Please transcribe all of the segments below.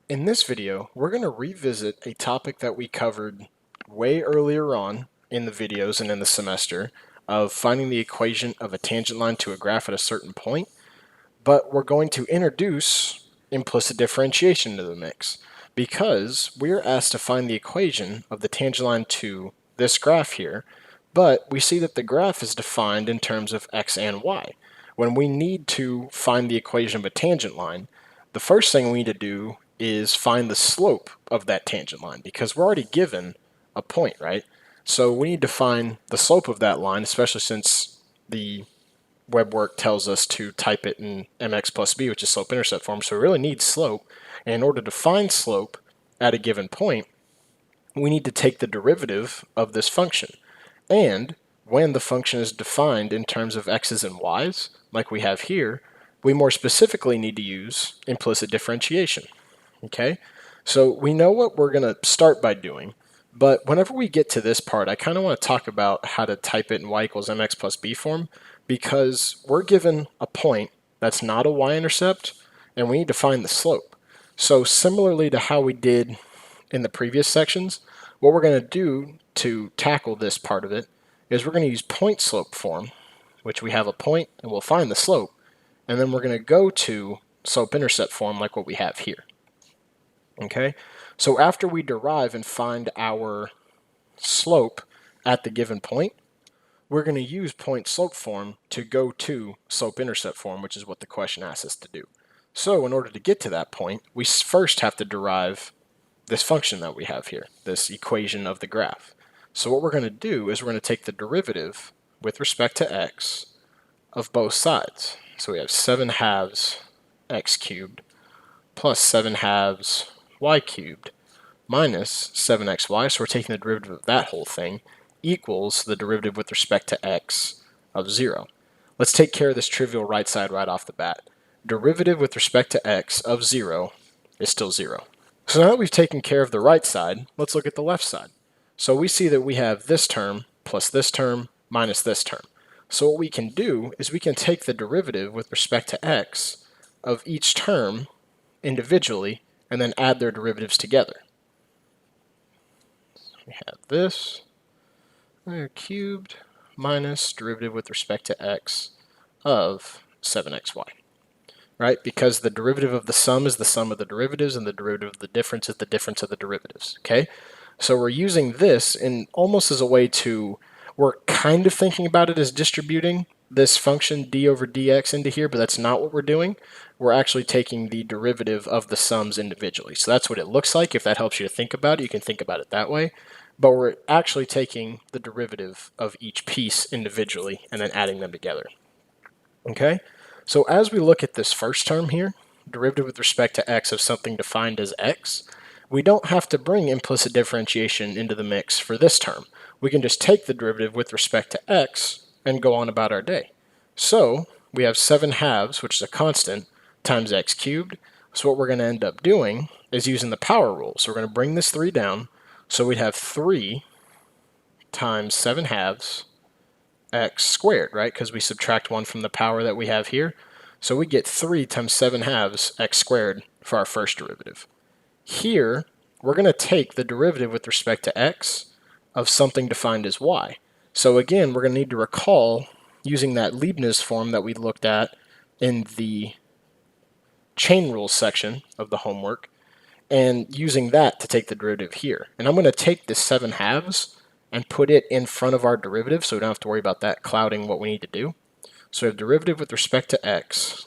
In this video, we're going to revisit a topic that we covered way earlier on in the videos and in the semester of finding the equation of a tangent line to a graph at a certain point, but we're going to introduce implicit differentiation into the mix because we're asked to find the equation of the tangent line to this graph here, but we see that the graph is defined in terms of x and y. When we need to find the equation of a tangent line, the first thing we need to do is find the slope of that tangent line because we're already given a point, right? So we need to find the slope of that line, especially since the web work tells us to type it in mx plus b, which is slope-intercept form. So we really need slope. And in order to find slope at a given point, we need to take the derivative of this function. And when the function is defined in terms of x's and y's, like we have here, we more specifically need to use implicit differentiation. Okay, so we know what we're going to start by doing, but whenever we get to this part, I kind of want to talk about how to type it in y equals mx plus b form, because we're given a point that's not a y-intercept, and we need to find the slope. So similarly to how we did in the previous sections, what we're going to do to tackle this part of it is we're going to use point slope form, which we have a point and we'll find the slope, and then we're going to go to slope-intercept form like what we have here. Okay, so after we derive and find our slope at the given point, we're going to use point slope form to go to slope-intercept form, which is what the question asks us to do. So in order to get to that point, we first have to derive this function that we have here, this equation of the graph. So what we're going to do is we're going to take the derivative with respect to x of both sides. So we have 7 halves x cubed plus 7 halves y cubed minus 7xy, so we're taking the derivative of that whole thing, equals the derivative with respect to x of 0. Let's take care of this trivial right side right off the bat. Derivative with respect to x of 0 is still 0. So now that we've taken care of the right side, let's look at the left side. So we see that we have this term plus this term minus this term. So what we can do is we can take the derivative with respect to x of each term individually and then add their derivatives together. We have this cubed minus derivative with respect to x of 7xy, right? Because the derivative of the sum is the sum of the derivatives and the derivative of the difference is the difference of the derivatives, okay? So we're using this in almost as a way to, we're kind of thinking about it as distributing this function d over dx into here, but that's not what we're doing. We're actually taking the derivative of the sums individually. So that's what it looks like. If that helps you to think about it, you can think about it that way. But we're actually taking the derivative of each piece individually and then adding them together. Okay? So as we look at this first term here, derivative with respect to x of something defined as x, we don't have to bring implicit differentiation into the mix for this term. We can just take the derivative with respect to x and go on about our day. So we have 7 halves, which is a constant, times x cubed. So what we're going to end up doing is using the power rule. So we're going to bring this 3 down. So we'd have 3 times 7 halves x squared, right? Because we subtract 1 from the power that we have here. So we get 3 times 7 halves x squared for our first derivative. Here, we're going to take the derivative with respect to x of something defined as y. So again, we're going to need to recall using that Leibniz form that we looked at in the chain rules section of the homework, and using that to take the derivative here. And I'm going to take this 7 halves and put it in front of our derivative so we don't have to worry about that clouding what we need to do. So we have derivative with respect to x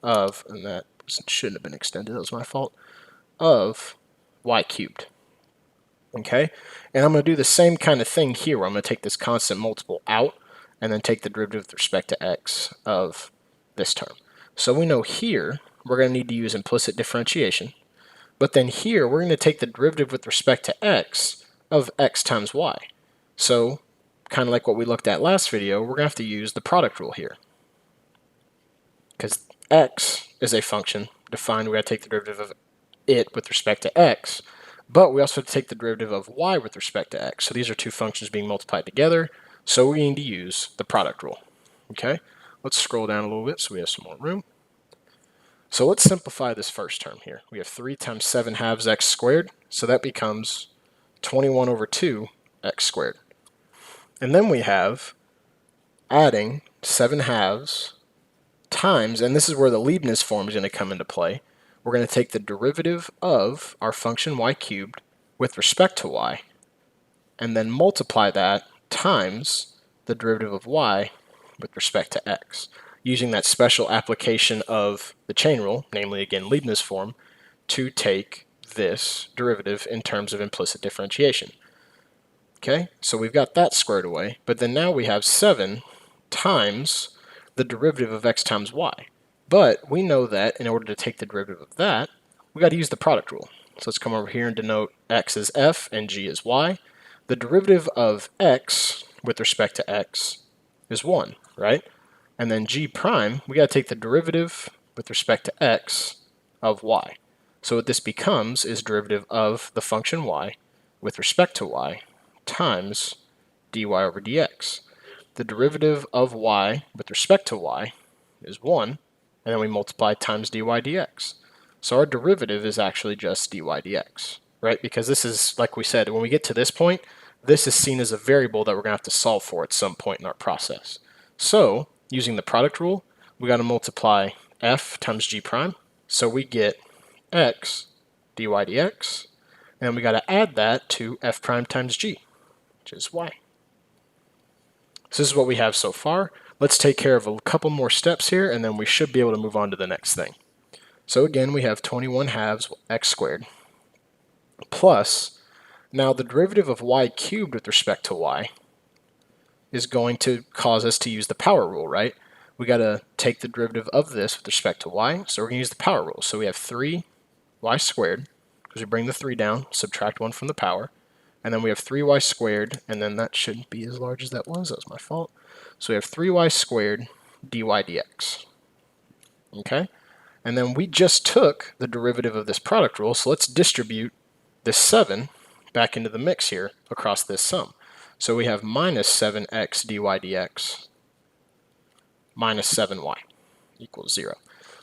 of, and that shouldn't have been extended, that was my fault, of y cubed. Okay, and I'm going to do the same kind of thing here where I'm going to take this constant multiple out and then take the derivative with respect to x of this term. So we know here we're going to need to use implicit differentiation, but then here we're going to take the derivative with respect to x of x times y. So kind of like what we looked at last video, we're going to have to use the product rule here. Because x is a function defined, we got to take the derivative of it with respect to x, but we also have to take the derivative of y with respect to x. So these are two functions being multiplied together, so we need to use the product rule. Okay, let's scroll down a little bit so we have some more room. So let's simplify this first term here. We have 3 times 7 halves x squared, so that becomes 21 over 2 x squared. And then we have adding 7 halves times, and this is where the Leibniz form is going to come into play. We're going to take the derivative of our function y cubed with respect to y, and then multiply that times the derivative of y with respect to x, using that special application of the chain rule, namely again Leibniz form, to take this derivative in terms of implicit differentiation. Okay, so we've got that squared away, but then now we have 7 times the derivative of x times y. But we know that in order to take the derivative of that, we got to use the product rule. So let's come over here and denote x as f and g as y. The derivative of x with respect to x is 1, right? And then g prime, we got to take the derivative with respect to x of y. So what this becomes is derivative of the function y with respect to y times dy over dx. The derivative of y with respect to y is 1, and then we multiply times dy dx. So our derivative is actually just dy dx, right? Because this is, like we said, when we get to this point, this is seen as a variable that we're going to have to solve for at some point in our process. So, using the product rule, we got to multiply f times g prime, so we get x dy dx, and we got to add that to f prime times g, which is y. So this is what we have so far. Let's take care of a couple more steps here, and then we should be able to move on to the next thing. So again, we have 21 halves x squared plus, now the derivative of y cubed with respect to y is going to cause us to use the power rule, right? We got to take the derivative of this with respect to y, so we're going to use the power rule. So we have 3y squared, because we bring the 3 down, subtract 1 from the power, and then we have 3y squared, and then that shouldn't be as large as that was my fault. So we have 3y squared dy dx. Okay? And then we just took the derivative of this product rule, so let's distribute this 7 back into the mix here across this sum. So we have minus 7x dy dx minus 7y equals 0.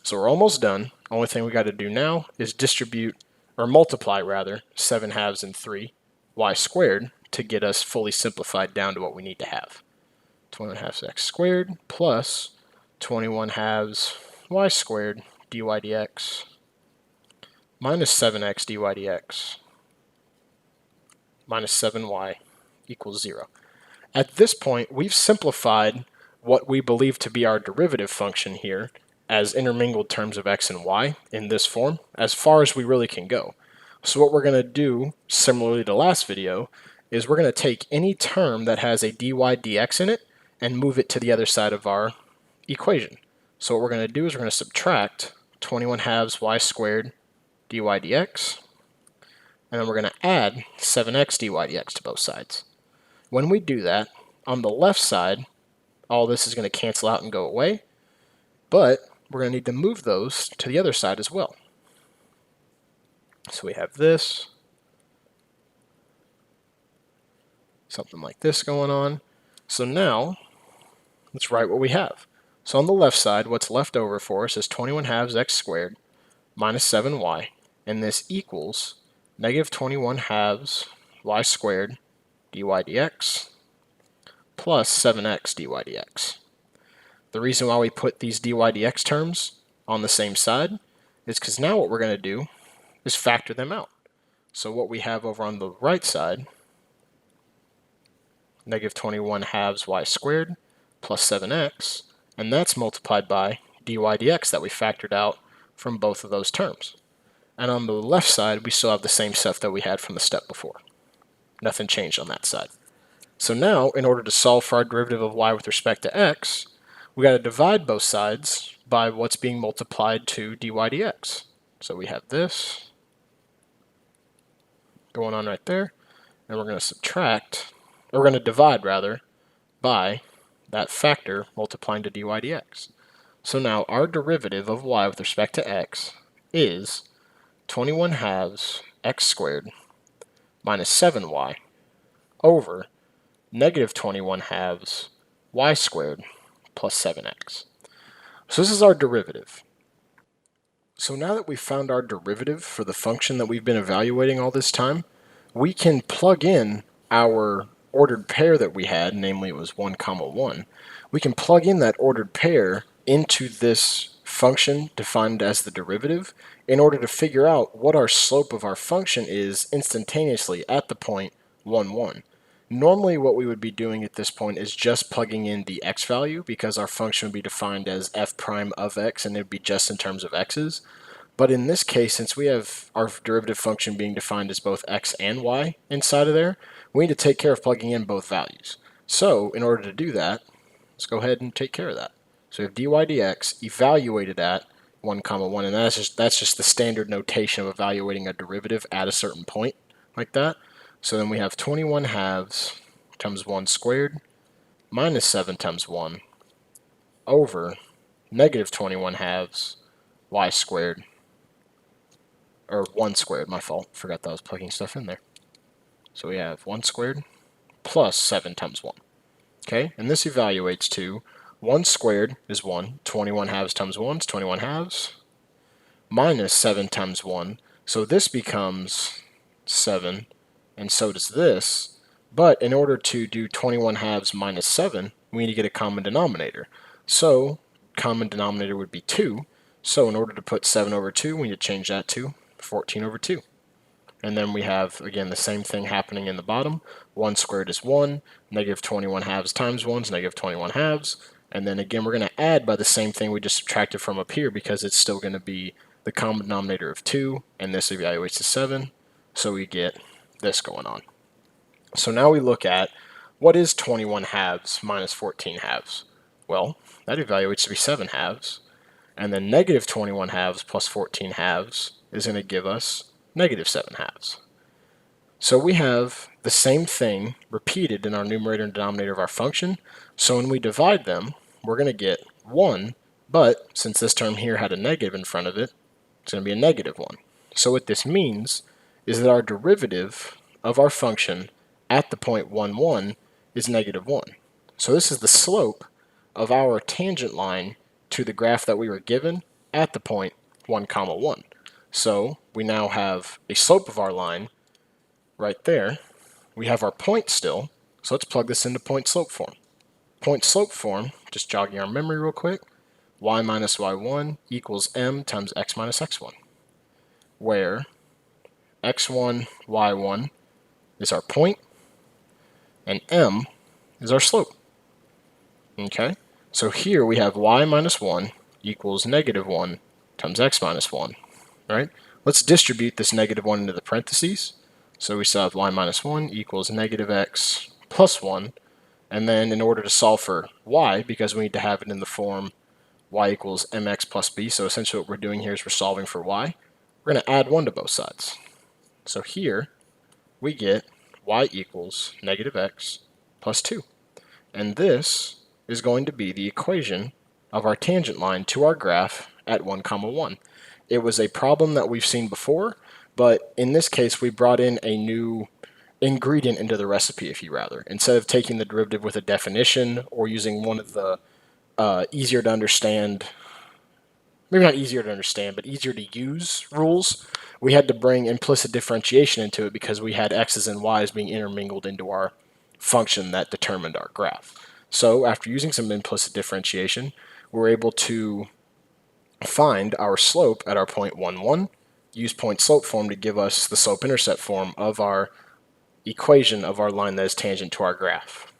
So we're almost done. Only thing we got to do now is distribute, or multiply rather, 7 halves and 3y squared to get us fully simplified down to what we need to have. 21 halves x squared plus 21 halves y squared dy dx minus 7x dy dx minus 7y equals 0. At this point, we've simplified what we believe to be our derivative function here as intermingled terms of x and y in this form as far as we really can go. So what we're going to do, similarly to last video, is we're going to take any term that has a dy dx in it and move it to the other side of our equation. So what we're going to do is we're going to subtract 21 halves y squared dy dx, and then we're going to add 7x dy dx to both sides. When we do that, on the left side, all this is going to cancel out and go away, but we're going to need to move those to the other side as well. So we have this, something like this going on. So now, let's write what we have. So on the left side, what's left over for us is 21 halves x squared minus 7y, and this equals negative 21 halves y squared dy dx plus 7x dy dx. The reason why we put these dy dx terms on the same side is because now what we're going to do is factor them out. So what we have over on the right side, negative 21 halves y squared plus 7x, and that's multiplied by dy dx that we factored out from both of those terms. And on the left side, we still have the same stuff that we had from the step before. Nothing changed on that side. So now, in order to solve for our derivative of y with respect to x, we got to divide both sides by what's being multiplied to dy dx. So we have this going on right there, and we're going to subtract, or we're going to divide rather, by that factor multiplying to dy dx. So now our derivative of y with respect to x is 21 halves x squared minus 7y over negative 21 halves y squared plus 7x. So this is our derivative. So now that we've found our derivative for the function that we've been evaluating all this time, we can plug in our ordered pair that we had, namely it was 1, 1. We can plug in that ordered pair into this function defined as the derivative in order to figure out what our slope of our function is instantaneously at the point 1, 1. Normally what we would be doing at this point is just plugging in the x value because our function would be defined as f prime of x and it would be just in terms of x's. But in this case, since we have our derivative function being defined as both x and y inside of there, we need to take care of plugging in both values. So in order to do that, let's go ahead and take care of that. So we have dy dx evaluated at 1, 1, and that's just the standard notation of evaluating a derivative at a certain point like that. So then we have 21 halves times 1 squared minus 7 times 1 over negative 21 halves y squared, or 1 squared, my fault. Forgot that I was plugging stuff in there. So we have 1 squared plus 7 times 1. Okay, and this evaluates to 1 squared is 1, 21 halves times 1 is 21 halves, minus 7 times 1. So this becomes 7, and so does this. But in order to do 21 halves minus 7, we need to get a common denominator. So common denominator would be 2. So in order to put 7 over 2, we need to change that to 14 over 2. And then we have, again, the same thing happening in the bottom. 1 squared is 1, negative 21 halves times 1 is negative 21 halves. And then again, we're going to add by the same thing we just subtracted from up here because it's still going to be the common denominator of 2, and this evaluates to 7. So we get this going on. So now we look at what is 21 halves minus 14 halves? Well, that evaluates to be 7 halves. And then negative 21 halves plus 14 halves is going to give us negative 7 halves. So we have the same thing repeated in our numerator and denominator of our function. So when we divide them, we're going to get 1, but since this term here had a negative in front of it, it's going to be a negative 1. So what this means is that our derivative of our function at the point 1, 1 is negative 1. So this is the slope of our tangent line to the graph that we were given at the point 1, 1. So we now have a slope of our line right there. We have our point still, so let's plug this into point slope form. Point slope form, just jogging our memory real quick, y minus y1 equals m times x minus x1, where x1, y1 is our point, and m is our slope. Okay, so here we have y minus 1 equals negative 1 times x minus 1. Right? Let's distribute this negative 1 into the parentheses. So we still have y minus 1 equals negative x plus 1. And then in order to solve for y, because we need to have it in the form y equals mx plus b, so essentially what we're doing here is we're solving for y, we're going to add 1 to both sides. So here we get y equals negative x plus 2. And this is going to be the equation of our tangent line to our graph at 1, 1. It was a problem that we've seen before, but in this case we brought in a new ingredient into the recipe, if you rather. Instead of taking the derivative with a definition or using one of the easier to understand, maybe not easier to understand, but easier to use rules, we had to bring implicit differentiation into it because we had x's and y's being intermingled into our function that determined our graph. So after using some implicit differentiation, we're able to find our slope at our point 1, 1, use point slope form to give us the slope intercept form of our equation of our line that is tangent to our graph.